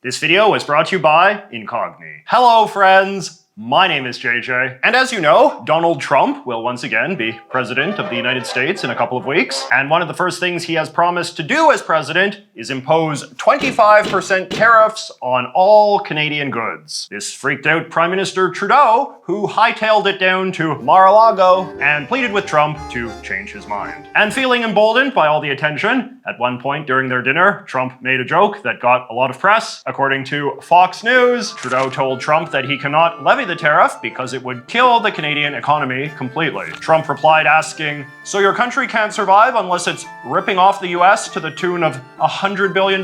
This video is brought to you by Incogni. Hello, friends! My name is JJ, and as you know, Donald Trump will once again be president of the United States in a couple of weeks, and one of the first things he has promised to do as president is impose 25% tariffs on all Canadian goods. This freaked out Prime Minister Trudeau, who hightailed it down to Mar-a-Lago and pleaded with Trump to change his mind. And feeling emboldened by all the attention, at one point during their dinner, Trump made a joke that got a lot of press. According to Fox News, Trudeau told Trump that he cannot levy the tariff because it would kill the Canadian economy completely. Trump replied asking, "So your country can't survive unless it's ripping off the US to the tune of $100 billion?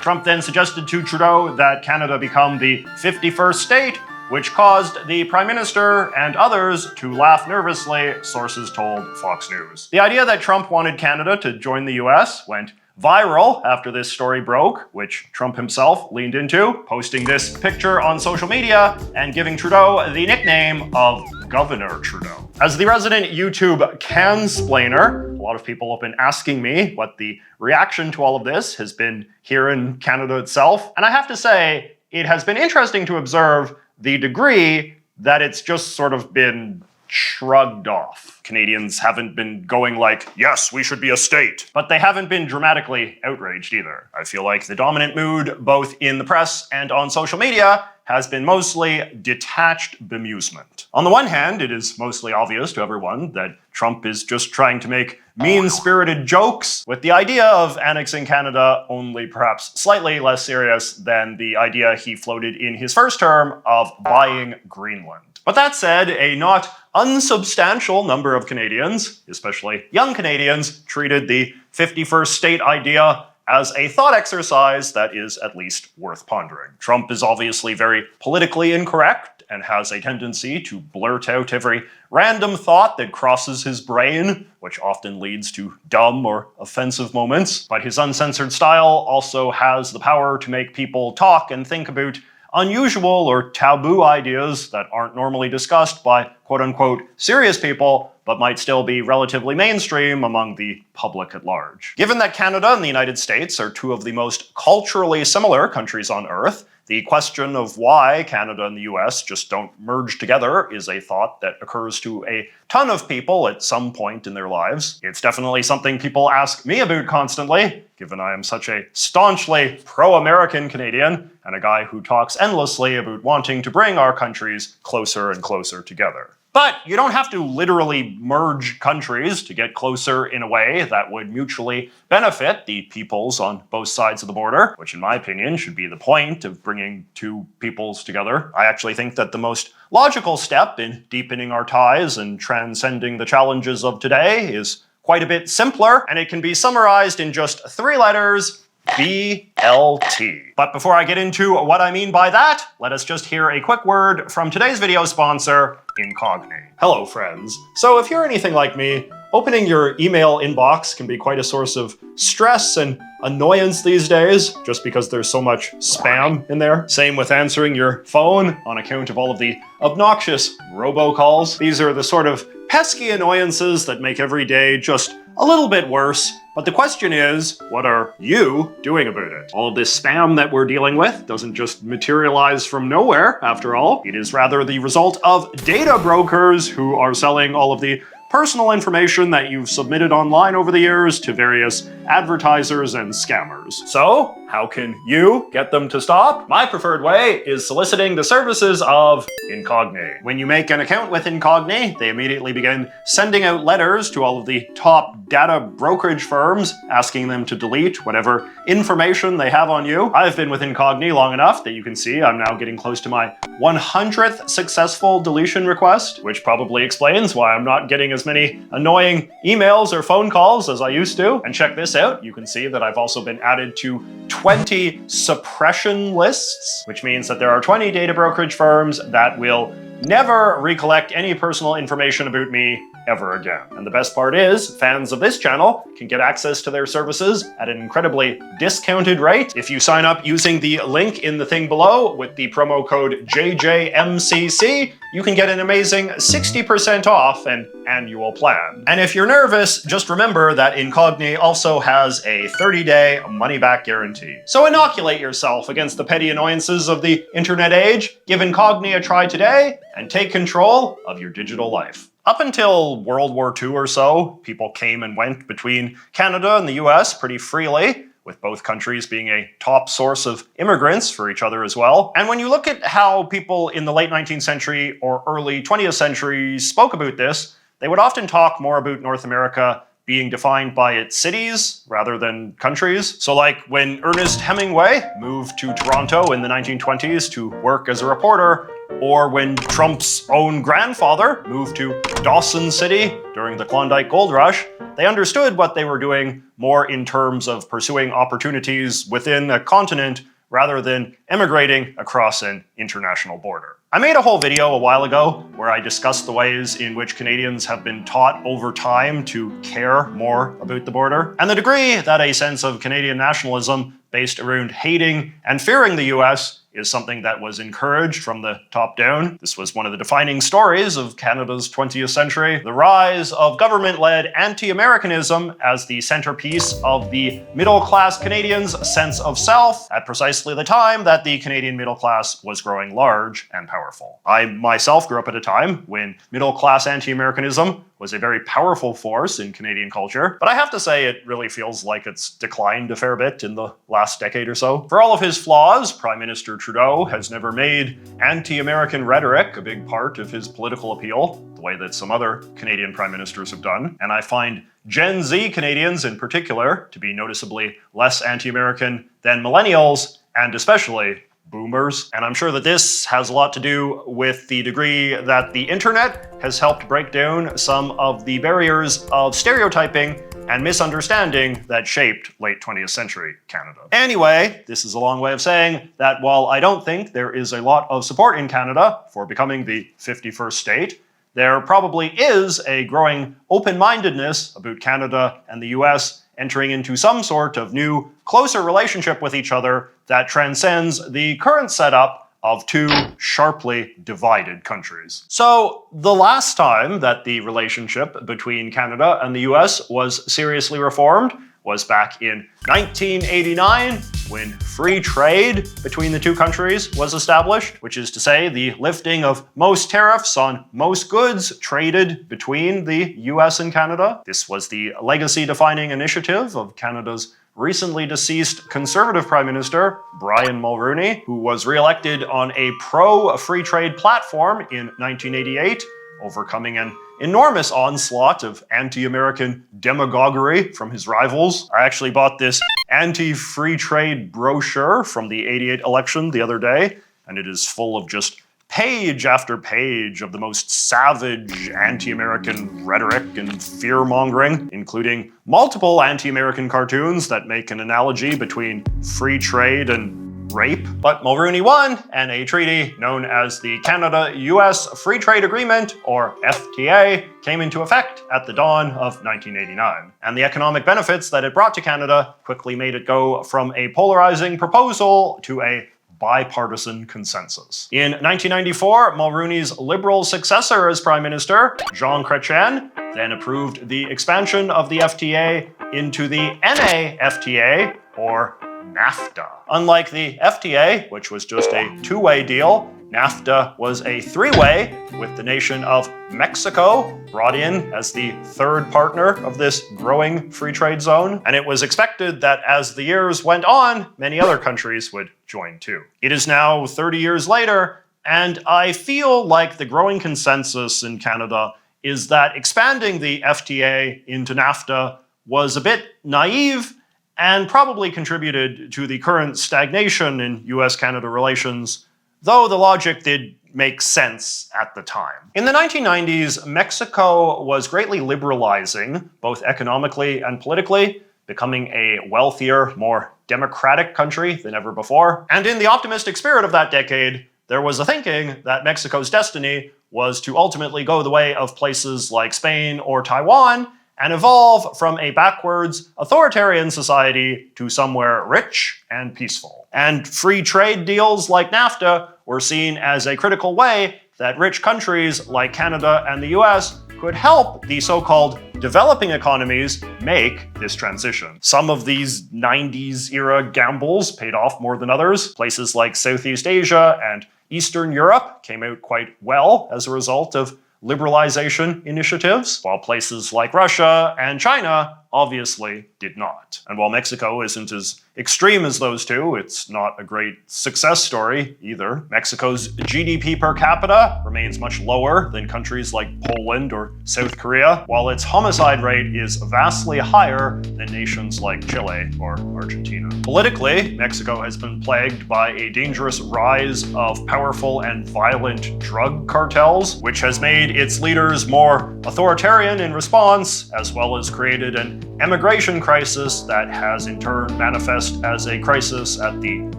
Trump then suggested to Trudeau that Canada become the 51st state, which caused the Prime Minister and others to laugh nervously, sources told Fox News. The idea that Trump wanted Canada to join the US went viral after this story broke, which Trump himself leaned into, posting this picture on social media and giving Trudeau the nickname of Governor Trudeau. As the resident YouTube cansplainer, a lot of people have been asking me what the reaction to all of this has been here in Canada itself, and I have to say, it has been interesting to observe the degree that it's just sort of been shrugged off. Canadians haven't been going like, yes, we should be a state. But they haven't been dramatically outraged either. I feel like the dominant mood, both in the press and on social media, has been mostly detached bemusement. On the one hand, it is mostly obvious to everyone that Trump is just trying to make mean-spirited jokes, with the idea of annexing Canada only perhaps slightly less serious than the idea he floated in his first term of buying Greenland. But that said, a not unsubstantial number of Canadians, especially young Canadians, treated the 51st state idea as a thought exercise that is at least worth pondering. Trump is obviously very politically incorrect and has a tendency to blurt out every random thought that crosses his brain, which often leads to dumb or offensive moments. But his uncensored style also has the power to make people talk and think about unusual or taboo ideas that aren't normally discussed by quote-unquote serious people, but might still be relatively mainstream among the public at large. Given that Canada and the United States are two of the most culturally similar countries on Earth, the question of why Canada and the US just don't merge together is a thought that occurs to a ton of people at some point in their lives. It's definitely something people ask me about constantly, given I am such a staunchly pro-American Canadian and a guy who talks endlessly about wanting to bring our countries closer and closer together. But you don't have to literally merge countries to get closer in a way that would mutually benefit the peoples on both sides of the border, which in my opinion should be the point of bringing two peoples together. I actually think that the most logical step in deepening our ties and transcending the challenges of today is quite a bit simpler, and it can be summarized in just 3 letters: BLT. But before I get into what I mean by that, let us just hear a quick word from today's video sponsor, Incogni. Hello, friends. So if you're anything like me, opening your email inbox can be quite a source of stress and annoyance these days, just because there's so much spam in there. Same with answering your phone on account of all of the obnoxious robocalls. These are the sort of pesky annoyances that make every day just a little bit worse. But the question is, what are you doing about it? All of this spam that we're dealing with doesn't just materialize from nowhere, after all. It is rather the result of data brokers who are selling all of the personal information that you've submitted online over the years to various advertisers and scammers. So, how can you get them to stop? My preferred way is soliciting the services of Incogni. When you make an account with Incogni, they immediately begin sending out letters to all of the top data brokerage firms, asking them to delete whatever information they have on you. I've been with Incogni long enough that you can see I'm now getting close to my 100th successful deletion request, which probably explains why I'm not getting as many annoying emails or phone calls as I used to. And check this out, you can see that I've also been added to 20 suppression lists, which means that there are 20 data brokerage firms that will never recollect any personal information about me ever again. And the best part is, fans of this channel can get access to their services at an incredibly discounted rate. If you sign up using the link in the thing below with the promo code JJMCC, you can get an amazing 60% off an annual plan. And if you're nervous, just remember that Incogni also has a 30-day money-back guarantee. So inoculate yourself against the petty annoyances of the internet age, give Incogni a try today, and take control of your digital life. Up until World War II or so, people came and went between Canada and the US pretty freely, with both countries being a top source of immigrants for each other as well. And when you look at how people in the late 19th century or early 20th century spoke about this, they would often talk more about North America being defined by its cities rather than countries. So like when Ernest Hemingway moved to Toronto in the 1920s to work as a reporter, or when Trump's own grandfather moved to Dawson City during the Klondike Gold Rush, they understood what they were doing more in terms of pursuing opportunities within a continent rather than emigrating across an international border. I made a whole video a while ago where I discussed the ways in which Canadians have been taught over time to care more about the border, and the degree that a sense of Canadian nationalism based around hating and fearing the US is something that was encouraged from the top down. This was one of the defining stories of Canada's 20th century. The rise of government-led anti-Americanism as the centerpiece of the middle-class Canadians' sense of self at precisely the time that the Canadian middle class was growing large and powerful. I myself grew up at a time when middle-class anti-Americanism was a very powerful force in Canadian culture, but I have to say it really feels like it's declined a fair bit in the last decade or so. For all of his flaws, Prime Minister Trudeau has never made anti-American rhetoric a big part of his political appeal, the way that some other Canadian prime ministers have done, and I find Gen Z Canadians in particular to be noticeably less anti-American than millennials, and especially boomers. And I'm sure that this has a lot to do with the degree that the internet has helped break down some of the barriers of stereotyping and misunderstanding that shaped late 20th century Canada. Anyway, this is a long way of saying that while I don't think there is a lot of support in Canada for becoming the 51st state, there probably is a growing open-mindedness about Canada and the US entering into some sort of new, closer relationship with each other that transcends the current setup of two sharply divided countries. So the last time that the relationship between Canada and the US was seriously reformed was back in 1989, when free trade between the two countries was established, which is to say the lifting of most tariffs on most goods traded between the US and Canada. This was the legacy-defining initiative of Canada's recently deceased Conservative Prime Minister, Brian Mulroney, who was re-elected on a pro-free trade platform in 1988, overcoming an enormous onslaught of anti-American demagoguery from his rivals. I actually bought this anti-free trade brochure from the '88 election the other day, and it is full of just page after page of the most savage anti-American rhetoric and fear-mongering, including multiple anti-American cartoons that make an analogy between free trade and rape. But Mulroney won, and a treaty known as the Canada-US Free Trade Agreement, or FTA, came into effect at the dawn of 1989. And the economic benefits that it brought to Canada quickly made it go from a polarizing proposal to a bipartisan consensus. In 1994, Mulroney's Liberal successor as Prime Minister, Jean Chrétien, then approved the expansion of the FTA into the NAFTA, or NAFTA. Unlike the FTA, which was just a two-way deal, NAFTA was a three-way, with the nation of Mexico brought in as the third partner of this growing free trade zone. And it was expected that as the years went on, many other countries would join too. It is now 30 years later, and I feel like the growing consensus in Canada is that expanding the FTA into NAFTA was a bit naive and probably contributed to the current stagnation in US-Canada relations, though the logic did make sense at the time. In the 1990s, Mexico was greatly liberalizing, both economically and politically, becoming a wealthier, more democratic country than ever before. And in the optimistic spirit of that decade, there was a thinking that Mexico's destiny was to ultimately go the way of places like Spain or Taiwan and evolve from a backwards authoritarian society to somewhere rich and peaceful. And free trade deals like NAFTA were seen as a critical way that rich countries like Canada and the US could help the so-called developing economies make this transition. Some of these 90s era gambles paid off more than others. Places like Southeast Asia and Eastern Europe came out quite well as a result of liberalization initiatives, while places like Russia and China obviously did not. And while Mexico isn't as extreme as those two, it's not a great success story either. Mexico's GDP per capita remains much lower than countries like Poland or South Korea, while its homicide rate is vastly higher than nations like Chile or Argentina. Politically, Mexico has been plagued by a dangerous rise of powerful and violent drug cartels, which has made its leaders more authoritarian in response, as well as created an immigration crisis that has in turn manifested as a crisis at the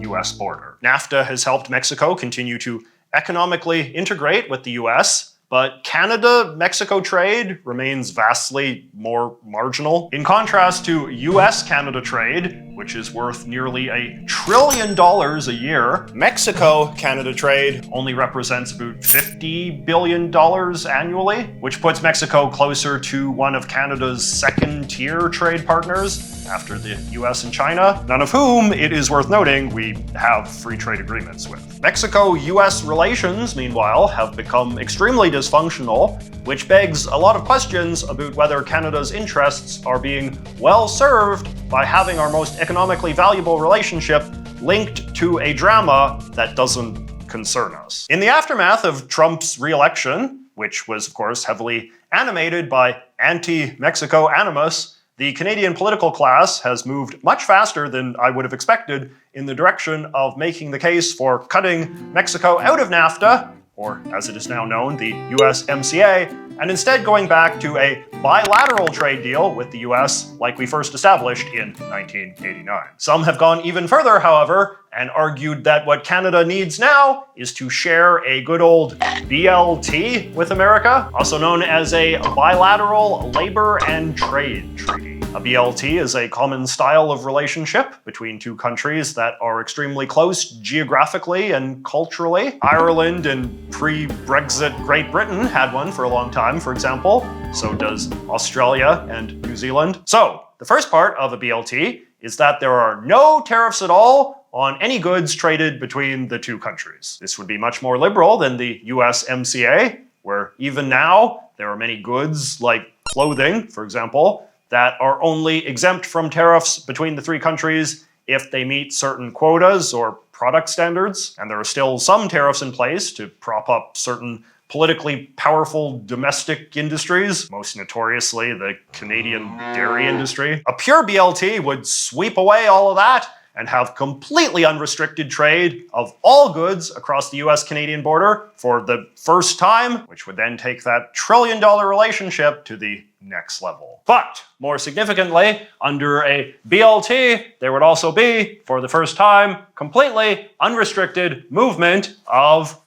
US border. NAFTA has helped Mexico continue to economically integrate with the US, but Canada-Mexico trade remains vastly more marginal. In contrast to US-Canada trade, which is worth nearly $1 trillion a year, Mexico-Canada trade only represents about $50 billion annually, which puts Mexico closer to one of Canada's second-tier trade partners after the US and China, none of whom, it is worth noting, we have free trade agreements with. Mexico-US relations, meanwhile, have become extremely dysfunctional, which begs a lot of questions about whether Canada's interests are being well served by having our most economically valuable relationship linked to a drama that doesn't concern us. In the aftermath of Trump's re-election, which was of course heavily animated by anti-Mexico animus, the Canadian political class has moved much faster than I would have expected in the direction of making the case for cutting Mexico out of NAFTA, or as it is now known, the USMCA, and instead going back to a bilateral trade deal with the US like we first established in 1989. Some have gone even further, however, and argued that what Canada needs now is to share a good old BLT with America, also known as a bilateral labor and trade treaty. A BLT is a common style of relationship between two countries that are extremely close geographically and culturally. Ireland and pre-Brexit Great Britain had one for a long time, for example. So does Australia and New Zealand. So, the first part of a BLT is that there are no tariffs at all on any goods traded between the two countries. This would be much more liberal than the USMCA, where even now there are many goods like clothing, for example, that are only exempt from tariffs between the three countries if they meet certain quotas or product standards. And there are still some tariffs in place to prop up certain politically powerful domestic industries, most notoriously the Canadian dairy industry. A pure BLT would sweep away all of that and have completely unrestricted trade of all goods across the US-Canadian border for the first time, which would then take that trillion-dollar relationship to the next level. But, more significantly, under a BLT, there would also be, for the first time, completely unrestricted movement of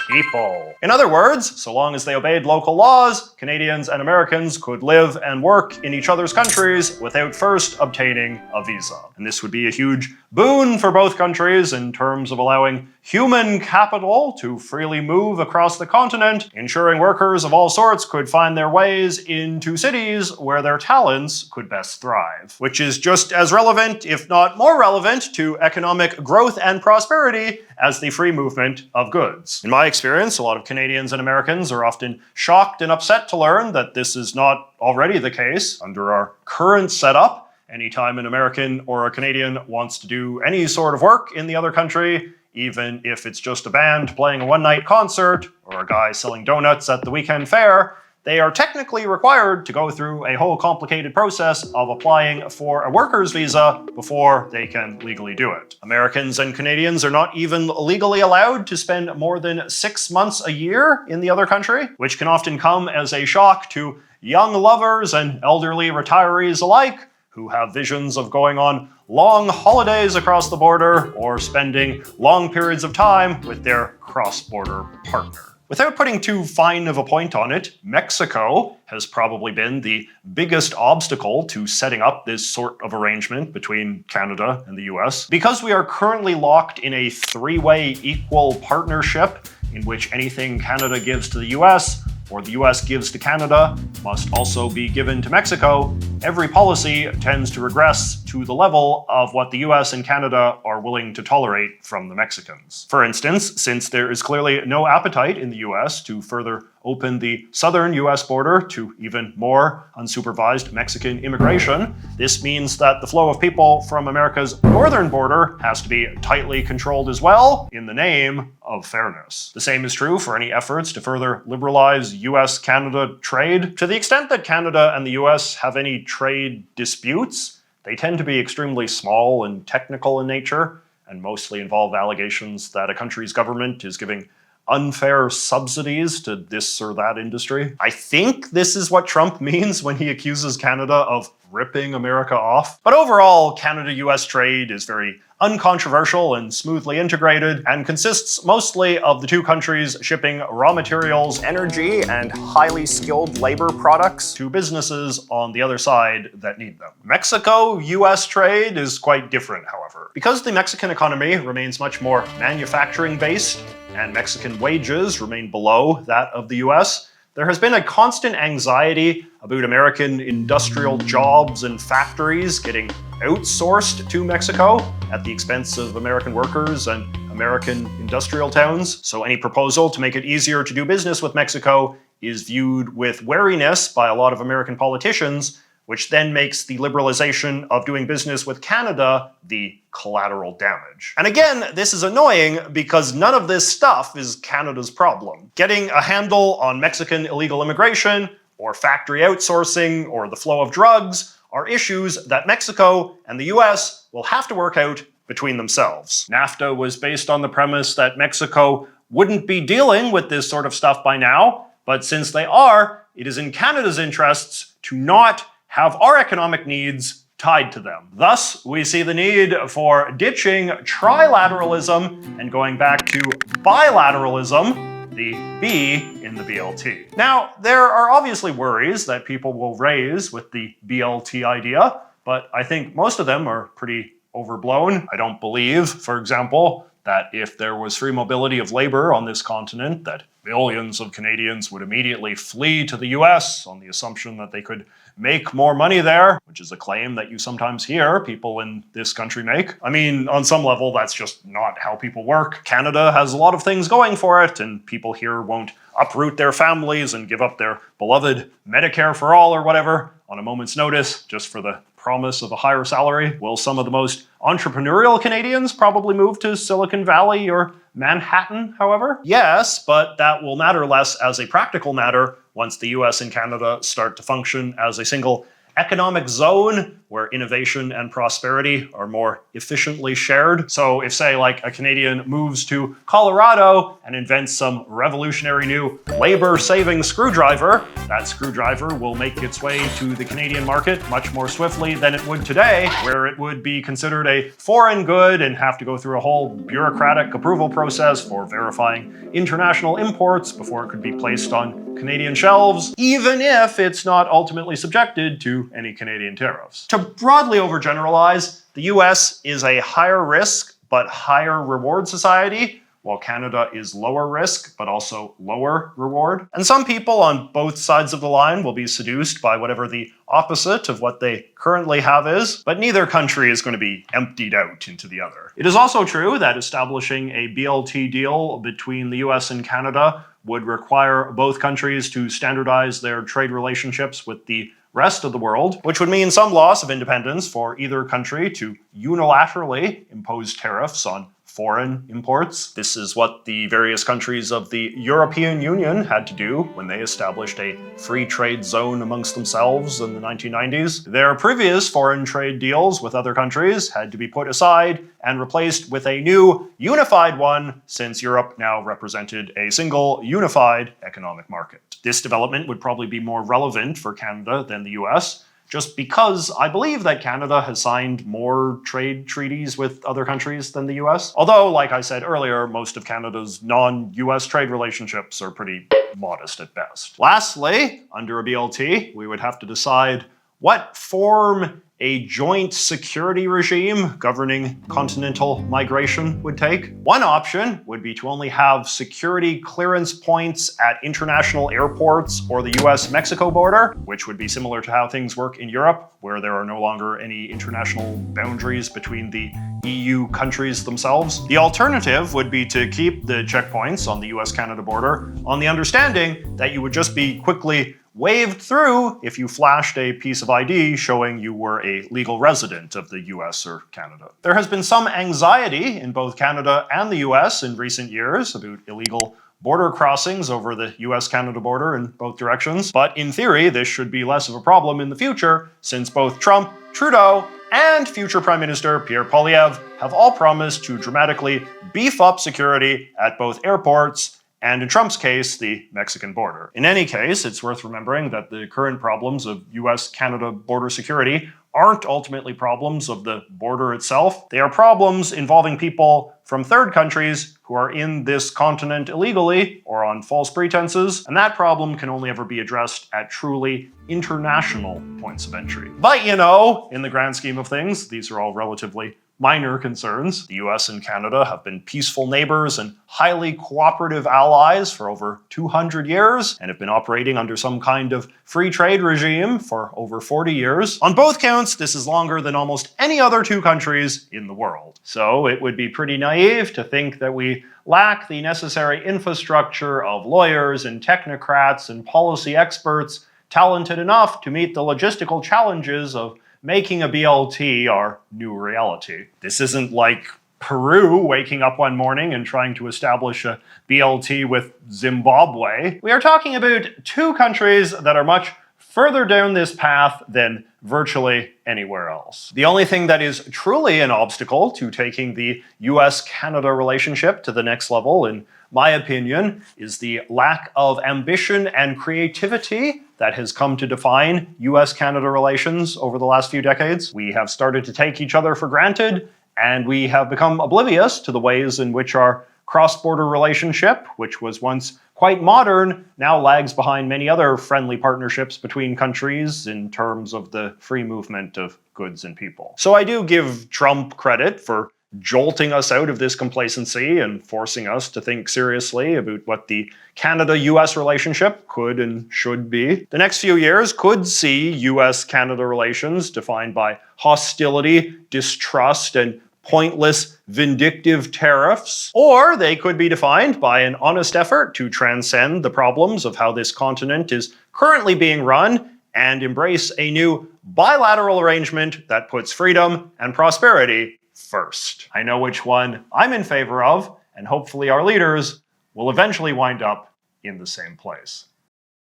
people. In other words, so long as they obeyed local laws, Canadians and Americans could live and work in each other's countries without first obtaining a visa. And this would be a huge boon for both countries in terms of allowing human capital to freely move across the continent, ensuring workers of all sorts could find their ways into cities where their talents could best thrive. Which is just as relevant, if not more relevant, to economic growth and prosperity as the free movement of goods. In my experience, a lot of Canadians and Americans are often shocked and upset to learn that this is not already the case under our current setup. Anytime an American or a Canadian wants to do any sort of work in the other country, even if it's just a band playing a one-night concert or a guy selling donuts at the weekend fair, they are technically required to go through a whole complicated process of applying for a worker's visa before they can legally do it. Americans and Canadians are not even legally allowed to spend more than 6 months a year in the other country, which can often come as a shock to young lovers and elderly retirees alike, who have visions of going on long holidays across the border or spending long periods of time with their cross-border partner. Without putting too fine of a point on it, Mexico has probably been the biggest obstacle to setting up this sort of arrangement between Canada and the US, because we are currently locked in a three-way equal partnership in which anything Canada gives to the US or the US gives to Canada must also be given to Mexico. Every policy tends to regress to the level of what the US and Canada are willing to tolerate from the Mexicans. For instance, since there is clearly no appetite in the US to further open the southern US border to even more unsupervised Mexican immigration, this means that the flow of people from America's northern border has to be tightly controlled as well, in the name of fairness. The same is true for any efforts to further liberalize US-Canada trade. To the extent that Canada and the US have any trade disputes, they tend to be extremely small and technical in nature, and mostly involve allegations that a country's government is giving unfair subsidies to this or that industry. I think this is what Trump means when he accuses Canada of ripping America off. But overall, Canada-US trade is very uncontroversial and smoothly integrated, and consists mostly of the two countries shipping raw materials, energy, and highly skilled labor products to businesses on the other side that need them. Mexico-US trade is quite different, however. Because the Mexican economy remains much more manufacturing-based, and Mexican wages remain below that of the US, there has been a constant anxiety about American industrial jobs and factories getting outsourced to Mexico at the expense of American workers and American industrial towns. So any proposal to make it easier to do business with Mexico is viewed with wariness by a lot of American politicians, which then makes the liberalization of doing business with Canada the collateral damage. And again, this is annoying because none of this stuff is Canada's problem. Getting a handle on Mexican illegal immigration, or factory outsourcing, or the flow of drugs are issues that Mexico and the US will have to work out between themselves. NAFTA was based on the premise that Mexico wouldn't be dealing with this sort of stuff by now, but since they are, it is in Canada's interests to not have our economic needs tied to them. Thus, we see the need for ditching trilateralism and going back to bilateralism, the B in the BLT. Now, there are obviously worries that people will raise with the BLT idea, but I think most of them are pretty overblown. I don't believe, for example, that if there was free mobility of labor on this continent, that billions of Canadians would immediately flee to the US on the assumption that they could make more money there, which is a claim that you sometimes hear people in this country make. I mean, on some level, that's just not how people work. Canada has a lot of things going for it, and people here won't uproot their families and give up their beloved Medicare for all or whatever on a moment's notice just for the promise of a higher salary. Will some of the most entrepreneurial Canadians probably move to Silicon Valley or Manhattan, however? Yes, but that will matter less as a practical matter once the US and Canada start to function as a single economic zone where innovation and prosperity are more efficiently shared. So if, say, like a Canadian moves to Colorado and invents some revolutionary new labor-saving screwdriver, that screwdriver will make its way to the Canadian market much more swiftly than it would today, where it would be considered a foreign good and have to go through a whole bureaucratic approval process for verifying international imports before it could be placed on Canadian shelves, even if it's not ultimately subjected to any Canadian tariffs. To broadly overgeneralize, the US is a higher risk but higher reward society, while Canada is lower risk but also lower reward. And some people on both sides of the line will be seduced by whatever the opposite of what they currently have is, but neither country is going to be emptied out into the other. It is also true that establishing a BLT deal between the US and Canada would require both countries to standardize their trade relationships with the rest of the world, which would mean some loss of independence for either country to unilaterally impose tariffs on foreign imports. This is what the various countries of the European Union had to do when they established a free trade zone amongst themselves in the 1990s. Their previous foreign trade deals with other countries had to be put aside and replaced with a new unified one, since Europe now represented a single unified economic market. This development would probably be more relevant for Canada than the US, just because I believe that Canada has signed more trade treaties with other countries than the US. Although, like I said earlier, most of Canada's non-US trade relationships are pretty modest at best. Lastly, under a BLT, we would have to decide what form a joint security regime governing continental migration would take. One option would be to only have security clearance points at international airports or the US-Mexico border, which would be similar to how things work in Europe, where there are no longer any international boundaries between the EU countries themselves. The alternative would be to keep the checkpoints on the US-Canada border on the understanding that you would just be quickly waved through if you flashed a piece of ID showing you were a legal resident of the US or Canada. There has been some anxiety in both Canada and the US in recent years about illegal border crossings over the US-Canada border in both directions, but in theory this should be less of a problem in the future since both Trump, Trudeau, and future Prime Minister Pierre Poilievre have all promised to dramatically beef up security at both airports and in Trump's case, the Mexican border. In any case, it's worth remembering that the current problems of US-Canada border security aren't ultimately problems of the border itself. They are problems involving people from third countries who are in this continent illegally or on false pretenses, and that problem can only ever be addressed at truly international points of entry. But you know, in the grand scheme of things, these are all relatively minor concerns. The US and Canada have been peaceful neighbors and highly cooperative allies for over 200 years and have been operating under some kind of free trade regime for over 40 years. On both counts, this is longer than almost any other two countries in the world. So it would be pretty naive to think that we lack the necessary infrastructure of lawyers and technocrats and policy experts talented enough to meet the logistical challenges of making a BLT our new reality. This isn't like Peru waking up one morning and trying to establish a BLT with Zimbabwe. We are talking about two countries that are much further down this path than virtually anywhere else. The only thing that is truly an obstacle to taking the US-Canada relationship to the next level, in my opinion, is the lack of ambition and creativity that has come to define US-Canada relations over the last few decades. We have started to take each other for granted, and we have become oblivious to the ways in which our cross-border relationship, which was once quite modern, now lags behind many other friendly partnerships between countries in terms of the free movement of goods and people. So I do give Trump credit for jolting us out of this complacency and forcing us to think seriously about what the Canada-US relationship could and should be. The next few years could see US-Canada relations defined by hostility, distrust, and pointless, vindictive tariffs, or they could be defined by an honest effort to transcend the problems of how this continent is currently being run and embrace a new bilateral arrangement that puts freedom and prosperity first. I know which one I'm in favor of, and hopefully our leaders will eventually wind up in the same place.